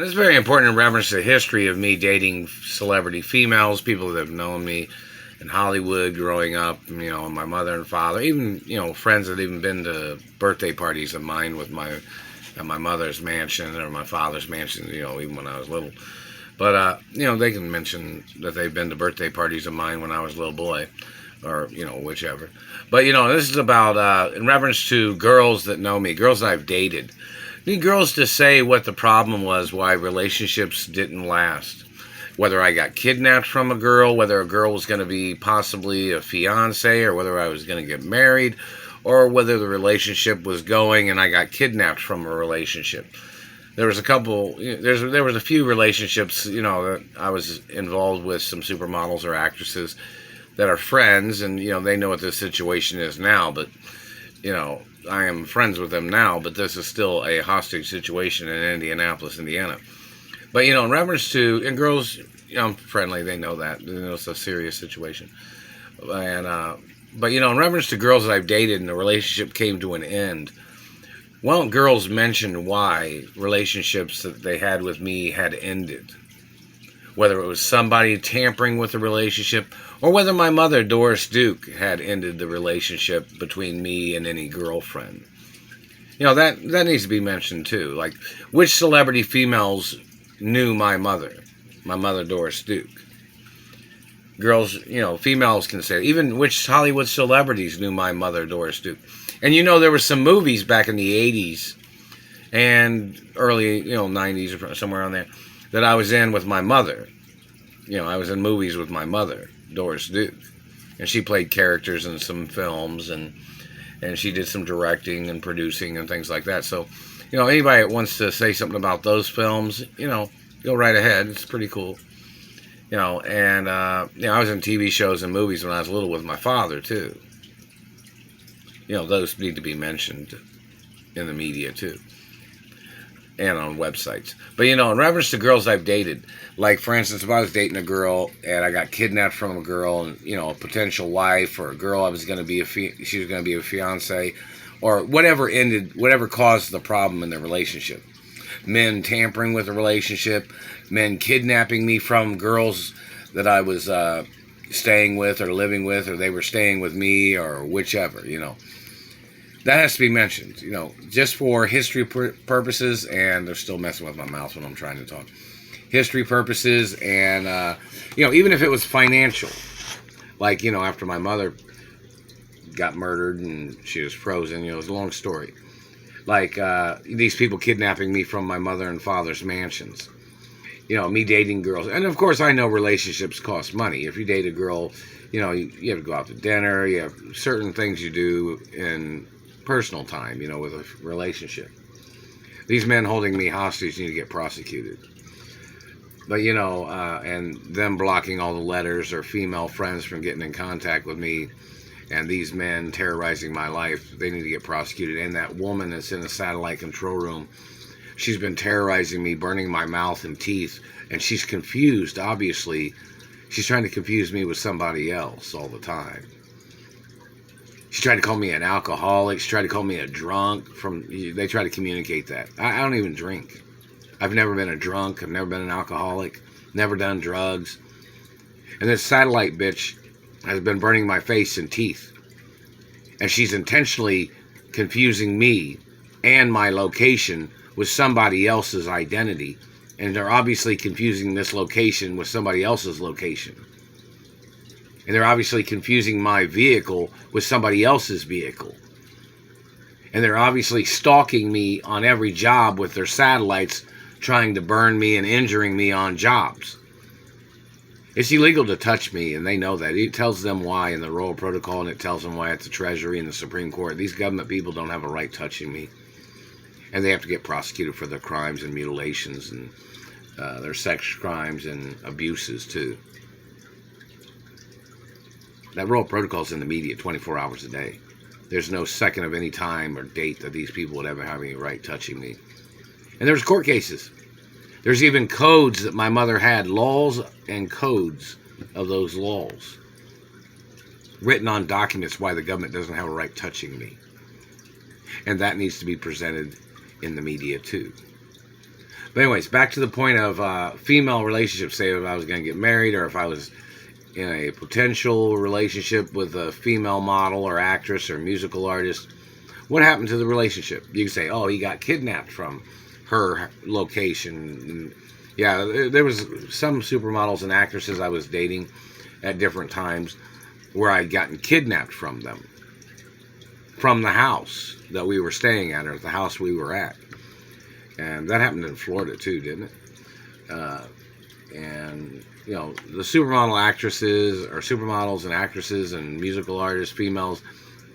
And it's very important in reference to the history of me dating celebrity females, people that have known me in Hollywood growing up, and my mother and father, even, friends that have even been to birthday parties of mine at my mother's mansion or my father's mansion, even when I was little. But, they can mention that they've been to birthday parties of mine when I was a little boy or, whichever. But, this is about, in reference to girls that know me, girls that I've dated. I need girls to say what the problem was, why relationships didn't last. Whether I got kidnapped from a girl, whether a girl was going to be possibly a fiance, or whether I was going to get married, or whether the relationship was going and I got kidnapped from a relationship. There was a couple, there was a few relationships, that I was involved with some supermodels or actresses that are friends, and, they know what this situation is now, but, I am friends with them now, but this is still a hostage situation in Indianapolis, Indiana. But, in reference to, and girls, I'm friendly, they know that. They know it's a serious situation. And, but, in reference to girls that I've dated and the relationship came to an end, well, girls mentioned why relationships that they had with me had ended. Whether it was somebody tampering with the relationship, or whether my mother, Doris Duke, had ended the relationship between me and any girlfriend. That needs to be mentioned too. Like, which celebrity females knew my mother, Doris Duke? Girls, females can say, even which Hollywood celebrities knew my mother, Doris Duke. And there were some movies back in the 80s and early, 90s or somewhere on there that I was in with my mother. I was in movies with my mother, Doris Duke. And she played characters in some films, and she did some directing and producing and things like that. So, anybody that wants to say something about those films, go right ahead. It's pretty cool. And, I was in TV shows and movies when I was little with my father, too. Those need to be mentioned in the media, too. And on websites. But, in reference to girls I've dated, like, for instance, if I was dating a girl and I got kidnapped from a girl and, a potential wife, or a girl I was going to be she was going to be a fiance, or whatever caused the problem in the relationship. Men tampering with the relationship, men kidnapping me from girls that I was staying with or living with, or they were staying with me, or whichever, That has to be mentioned, just for history purposes, and they're still messing with my mouth when I'm trying to talk. History purposes, and, even if it was financial, like, after my mother got murdered and she was frozen, it was a long story. Like, these people kidnapping me from my mother and father's mansions. Me dating girls. And, of course, I know relationships cost money. If you date a girl, you have to go out to dinner. You have certain things you do in personal time, with a relationship. These men holding me hostage need to get prosecuted. But, and them blocking all the letters or female friends from getting in contact with me, and these men terrorizing my life, they need to get prosecuted. And that woman that's in the satellite control room, she's been terrorizing me, burning my mouth and teeth, and she's confused, obviously. She's trying to confuse me with somebody else all the time. She tried to call me an alcoholic. She tried to call me a drunk. They try to communicate that. I don't even drink. I've never been a drunk. I've never been an alcoholic. Never done drugs. And this satellite bitch has been burning my face and teeth. And she's intentionally confusing me and my location with somebody else's identity. And they're obviously confusing this location with somebody else's location. And they're obviously confusing my vehicle with somebody else's vehicle. And they're obviously stalking me on every job with their satellites, trying to burn me and injuring me on jobs. It's illegal to touch me, and they know that. It tells them why in the Royal Protocol, and it tells them why at the Treasury and the Supreme Court. These government people don't have a right touching me. And they have to get prosecuted for their crimes and mutilations and their sex crimes and abuses, too. That Royal Protocol is in the media 24 hours a day. There's no second of any time or date that these people would ever have any right touching me. And there's court cases. There's even codes that my mother had, laws and codes of those laws, written on documents why the government doesn't have a right touching me. And that needs to be presented in the media too. But anyways, back to the point of female relationships. Say if I was going to get married, or if I was in a potential relationship with a female model or actress or musical artist, what happened to the relationship? You can say, oh, he got kidnapped from her location. And yeah, there was some supermodels and actresses I was dating at different times where I'd gotten kidnapped from them, from the house that we were staying at, or the house we were at. And that happened in Florida too, didn't it? And you know, the supermodel actresses, or supermodels and actresses and musical artists, females,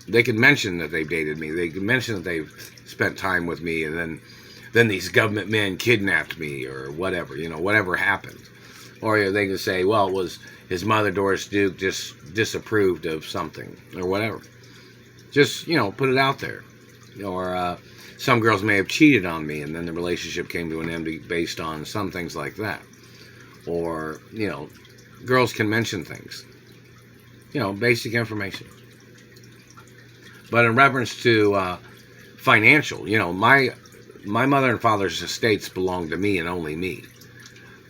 they could mention that they've dated me. They could mention that they've spent time with me, and then these government men kidnapped me, or whatever, you know, whatever happened. Or they could say, well, it was his mother, Doris Duke, just disapproved of something, or whatever. Just, you know, put it out there. Or some girls may have cheated on me, and then the relationship came to an end based on some things like that. Or, you know, girls can mention things. You know, basic information. But in reference to financial, you know, my mother and father's estates belong to me and only me.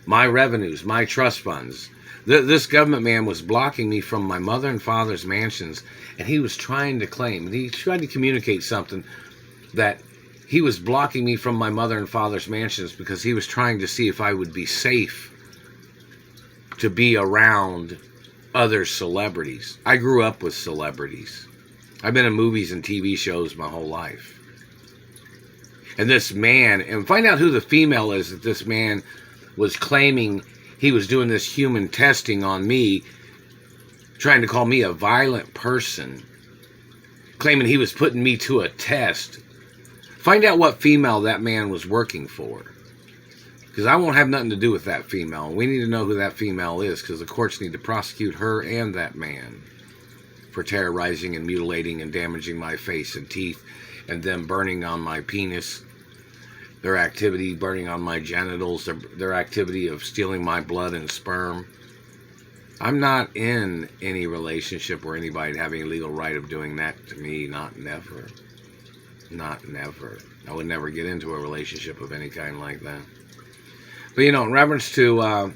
My revenues, my trust funds. This government man was blocking me from my mother and father's mansions, and he was trying to claim, he tried to communicate something, that he was blocking me from my mother and father's mansions because he was trying to see if I would be safe to be around other celebrities. I grew up with celebrities. I've been in movies and TV shows my whole life. And this man, and find out who the female is that this man was claiming he was doing this human testing on me, trying to call me a violent person, claiming he was putting me to a test. Find out what female that man was working for. Because I won't have nothing to do with that female. We need to know who that female is, because the courts need to prosecute her and that man for terrorizing and mutilating and damaging my face and teeth, and them burning on my penis, their activity burning on my genitals, their activity of stealing my blood and sperm. I'm not in any relationship where anybody'd have any legal right of doing that to me. Not never. Not never. I would never get into a relationship of any kind like that. But, you know, in reference to, and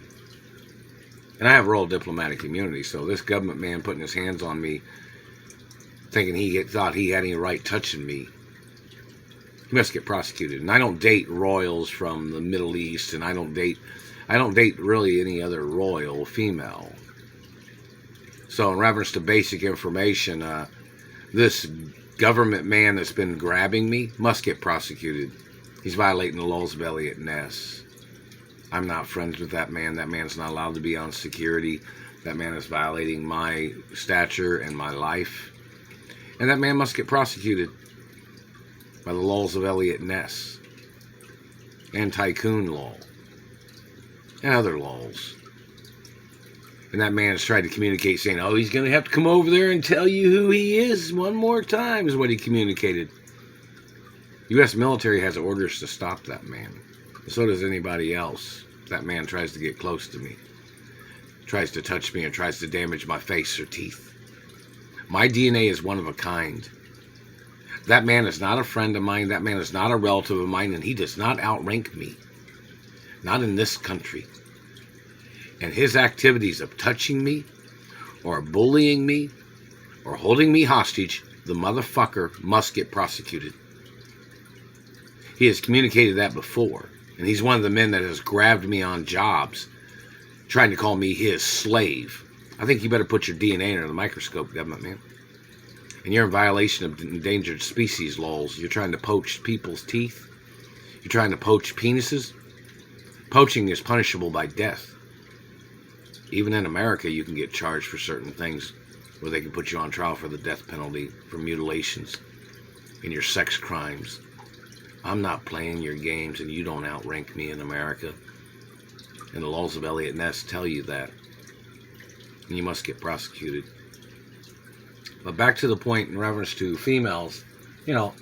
I have royal diplomatic immunity, so this government man putting his hands on me, thinking he thought he had any right touching me, he must get prosecuted. And I don't date royals from the Middle East, and I don't date really any other royal female. So in reference to basic information, this government man that's been grabbing me must get prosecuted. He's violating the laws of Eliot Ness. I'm not friends with that man. That man's not allowed to be on security. That man is violating my stature and my life. And that man must get prosecuted by the laws of Eliot Ness and tycoon law and other laws. And that man has tried to communicate saying, oh, he's going to have to come over there and tell you who he is one more time, is what he communicated. U.S. military has orders to stop that man. So does anybody else. If that man tries to get close to me, tries to touch me, or tries to damage my face or teeth. My DNA is one of a kind. That man is not a friend of mine. That man is not a relative of mine, and he does not outrank me. Not in this country. And his activities of touching me, or bullying me, or holding me hostage, the motherfucker must get prosecuted. He has communicated that before. And he's one of the men that has grabbed me on jobs, trying to call me his slave. I think you better put your DNA under the microscope, government man. And you're in violation of endangered species laws. You're trying to poach people's teeth. You're trying to poach penises. Poaching is punishable by death. Even in America, you can get charged for certain things where they can put you on trial for the death penalty for mutilations and your sex crimes. I'm not playing your games, and you don't outrank me in America. And the laws of Eliot Ness tell you that. And you must get prosecuted. But back to the point in reference to females, you know,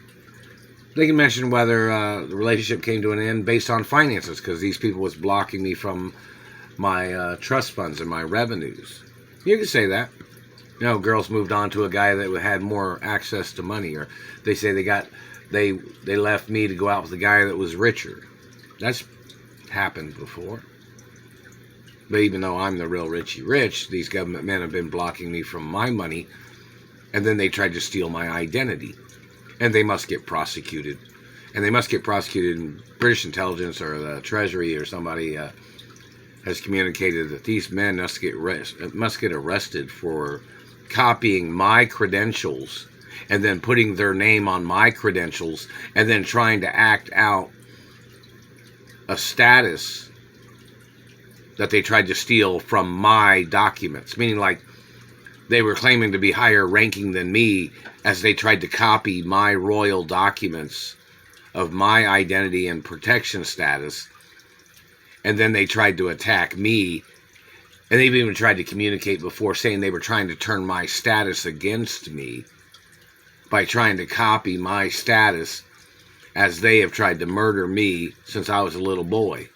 they can mention whether the relationship came to an end based on finances, because these people was blocking me from my trust funds and my revenues. You can say that. You know, girls moved on to a guy that had more access to money, or they say they left me to go out with a guy that was richer. That's happened before. But even though I'm the real Richie Rich, these government men have been blocking me from my money, and then they tried to steal my identity. And they must get prosecuted. And they must get prosecuted, in British intelligence or the Treasury or somebody has communicated that these men must get arrested for copying my credentials and then putting their name on my credentials and then trying to act out a status that they tried to steal from my documents. Meaning, like, they were claiming to be higher ranking than me as they tried to copy my royal documents of my identity and protection status. And then they tried to attack me. And they've even tried to communicate before, saying they were trying to turn my status against me by trying to copy my status as they have tried to murder me since I was a little boy.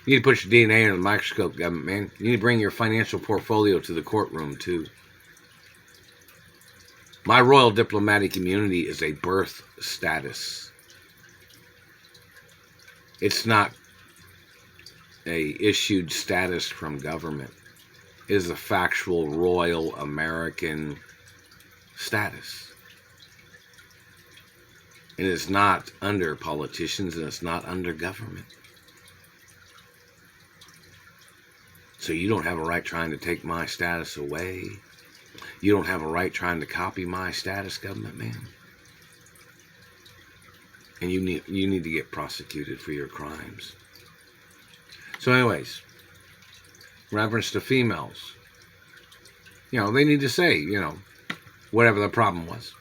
You need to put your DNA under the microscope, government man. You need to bring your financial portfolio to the courtroom, too. My royal diplomatic immunity is a birth status. It's not a issued status from government. It is a factual royal American status. And it's not under politicians, and it's not under government. So you don't have a right trying to take my status away. You don't have a right trying to copy my status, government man. And you need to get prosecuted for your crimes. So anyways, reference to females. They need to say, whatever the problem was.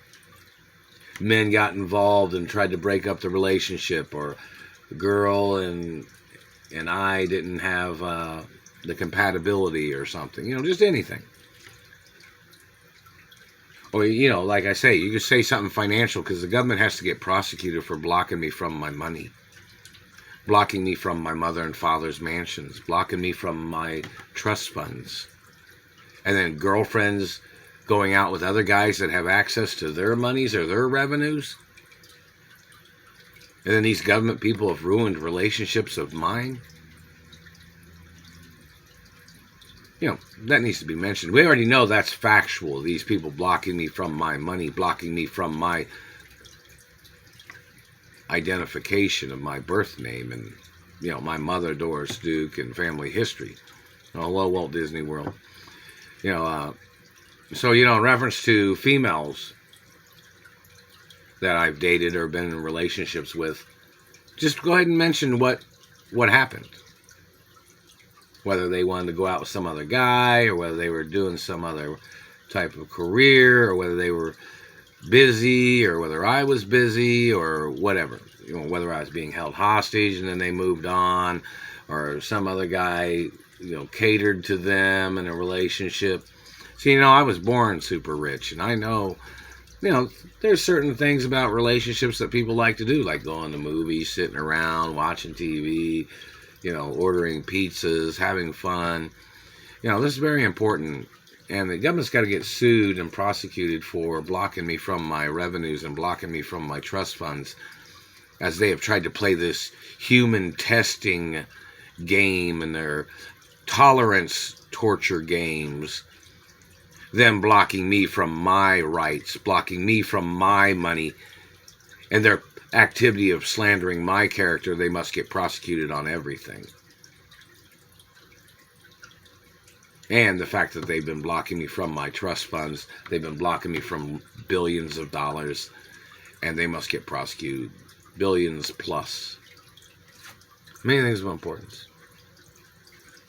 Men got involved and tried to break up the relationship, or the girl and I didn't have the compatibility or something. Just anything. Or, like I say, you could say something financial, because the government has to get prosecuted for blocking me from my money. Blocking me from my mother and father's mansions. Blocking me from my trust funds. And then girlfriends going out with other guys that have access to their monies or their revenues. And then these government people have ruined relationships of mine. That needs to be mentioned. We already know that's factual. These people blocking me from my money, blocking me from my identification of my birth name and, my mother, Doris Duke, and family history. Hello, Walt Disney World. So, in reference to females that I've dated or been in relationships with, just go ahead and mention what happened. Whether they wanted to go out with some other guy, or whether they were doing some other type of career, or whether they were busy, or whether I was busy, or whatever. Whether I was being held hostage and then they moved on, or some other guy, catered to them in a relationship. See, I was born super rich, and I know, there's certain things about relationships that people like to do, like going to movies, sitting around, watching TV, ordering pizzas, having fun. This is very important. And the government's got to get sued and prosecuted for blocking me from my revenues and blocking me from my trust funds, as they have tried to play this human testing game and their tolerance torture games. Them blocking me from my rights, blocking me from my money, and their activity of slandering my character. They must get prosecuted on everything. And the fact that they've been blocking me from my trust funds, they've been blocking me from billions of dollars, and they must get prosecuted. Billions plus. Many things of importance.